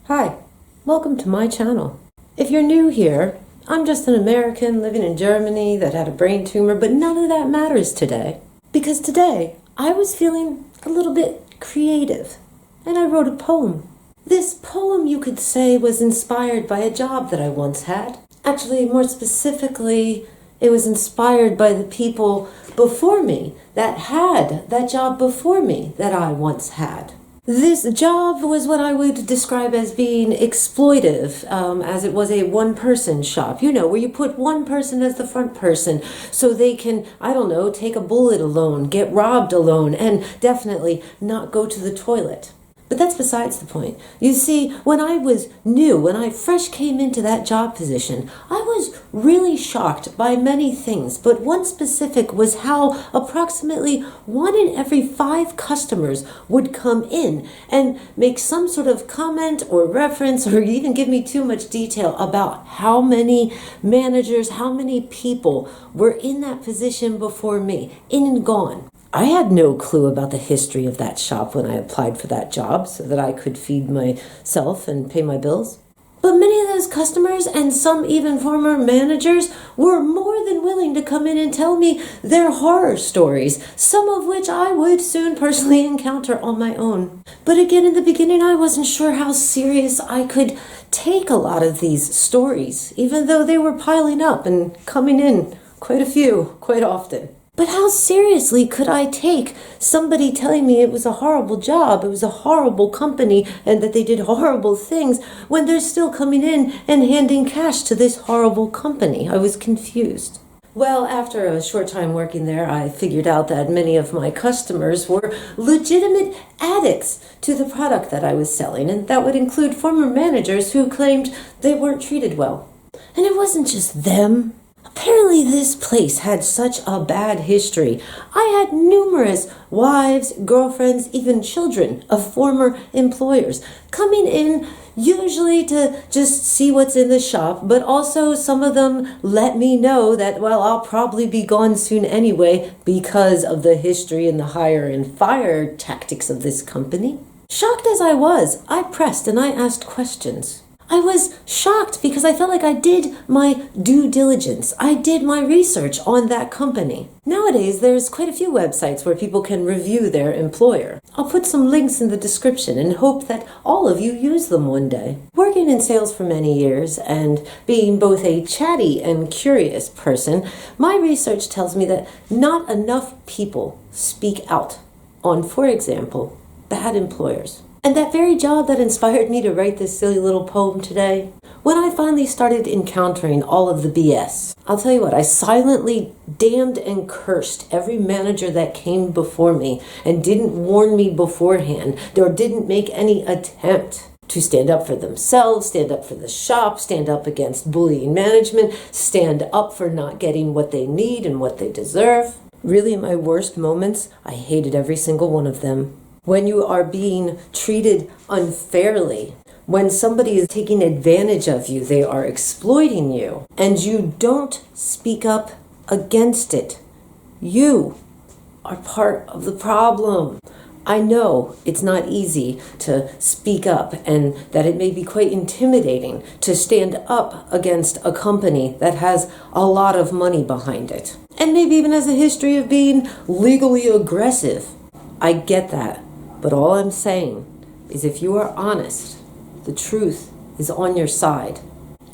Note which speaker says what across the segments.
Speaker 1: Hi, welcome to my channel. If you're new here, I'm just an American living in Germany that had a brain tumor, but none of that matters today. Because today, I was feeling a little bit creative, and I wrote a poem. This poem, you could say, was inspired by a job that I once had. Actually, more specifically, it was inspired by the people before me that had that job before me that I once had. This job was what I would describe as being exploitive, as it was a one-person shop, where you put one person as the front person so they can, take a bullet alone, get robbed alone, and definitely not go to the toilet. But that's besides the point. You see, when I was new, when I fresh came into that job position, I was really shocked by many things, but one specific was how approximately 1 in every 5 customers would come in and make some sort of comment or reference or even give me too much detail about how many managers, how many people were in that position before me, in and gone. I had no clue about the history of that shop when I applied for that job so that I could feed myself and pay my bills. But many of those customers and some even former managers were more than willing to come in and tell me their horror stories, some of which I would soon personally encounter on my own. But again, in the beginning, I wasn't sure how serious I could take a lot of these stories, even though they were piling up and coming in quite a few, quite often. But how seriously could I take somebody telling me it was a horrible job, it was a horrible company, and that they did horrible things when they're still coming in and handing cash to this horrible company? I was confused. Well, after a short time working there, I figured out that many of my customers were legitimate addicts to the product that I was selling, and that would include former managers who claimed they weren't treated well. And it wasn't just them. Apparently this place had such a bad history. I had numerous wives, girlfriends, even children of former employers coming in usually to just see what's in the shop, but also some of them let me know that, well, I'll probably be gone soon anyway because of the history and the hire and fire tactics of this company. Shocked as I was, I pressed and I asked questions. I was shocked because I felt like I did my due diligence. I did my research on that company. Nowadays, there's quite a few websites where people can review their employer. I'll put some links in the description and hope that all of you use them one day. Working in sales for many years and being both a chatty and curious person, my research tells me that not enough people speak out on, for example, bad employers. And that very job that inspired me to write this silly little poem today, when I finally started encountering all of the BS, I'll tell you what, I silently damned and cursed every manager that came before me and didn't warn me beforehand or didn't make any attempt to stand up for themselves, stand up for the shop, stand up against bullying management, stand up for not getting what they need and what they deserve. Really, in my worst moments, I hated every single one of them. When you are being treated unfairly, when somebody is taking advantage of you, they are exploiting you, and you don't speak up against it, you are part of the problem. I know it's not easy to speak up and that it may be quite intimidating to stand up against a company that has a lot of money behind it, and maybe even has a history of being legally aggressive. I get that. But all I'm saying is if you are honest, the truth is on your side.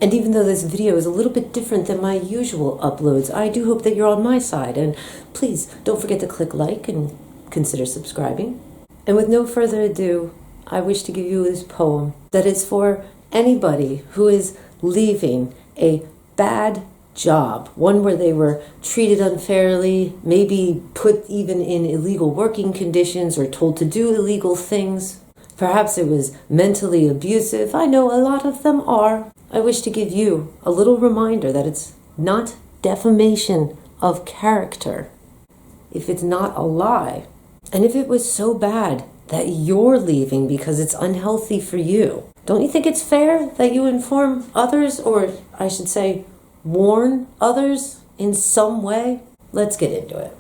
Speaker 1: And even though this video is a little bit different than my usual uploads, I do hope that you're on my side. And please don't forget to click like and consider subscribing. And with no further ado, I wish to give you this poem that is for anybody who is leaving a bad job, one where they were treated unfairly, maybe put even in illegal working conditions or told to do illegal things. Perhaps it was mentally abusive. I know a lot of them are. I wish to give you a little reminder that it's not defamation of character if it's not a lie. And if it was so bad that you're leaving because it's unhealthy for you, don't you think it's fair that you inform others, or I should say, warn others in some way? Let's get into it.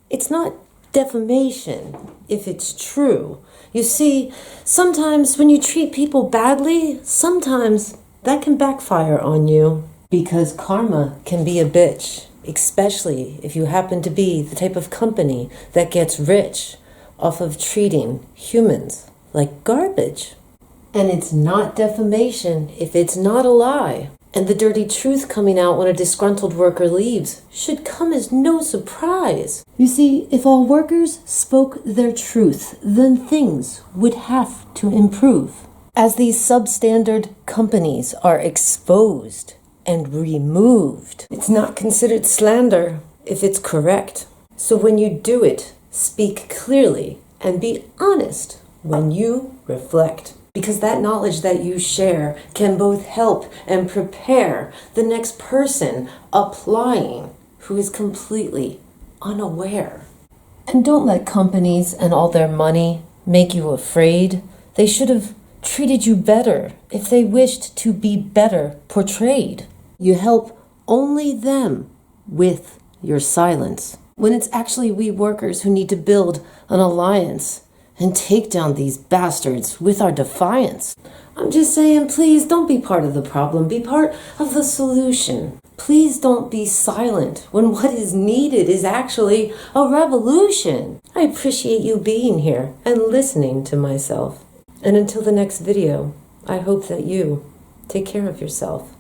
Speaker 1: It's not defamation if it's true. You see, sometimes when you treat people badly, sometimes that can backfire on you, because karma can be a bitch, especially if you happen to be the type of company that gets rich off of treating humans like garbage. And it's not defamation if it's not a lie. And the dirty truth coming out when a disgruntled worker leaves should come as no surprise. You see, if all workers spoke their truth, then things would have to improve. As these substandard companies are exposed and removed, it's not considered slander if it's correct. So when you do it, speak clearly and be honest when you reflect. Because that knowledge that you share can both help and prepare the next person applying who is completely unaware. And don't let companies and all their money make you afraid. They should have treated you better if they wished to be better portrayed. You help only them with your silence, when it's actually we workers who need to build an alliance and take down these bastards with our defiance. I'm just saying, please don't be part of the problem. Be part of the solution. Please don't be silent when what is needed is actually a revolution. I appreciate you being here and listening to myself. And until the next video, I hope that you take care of yourself.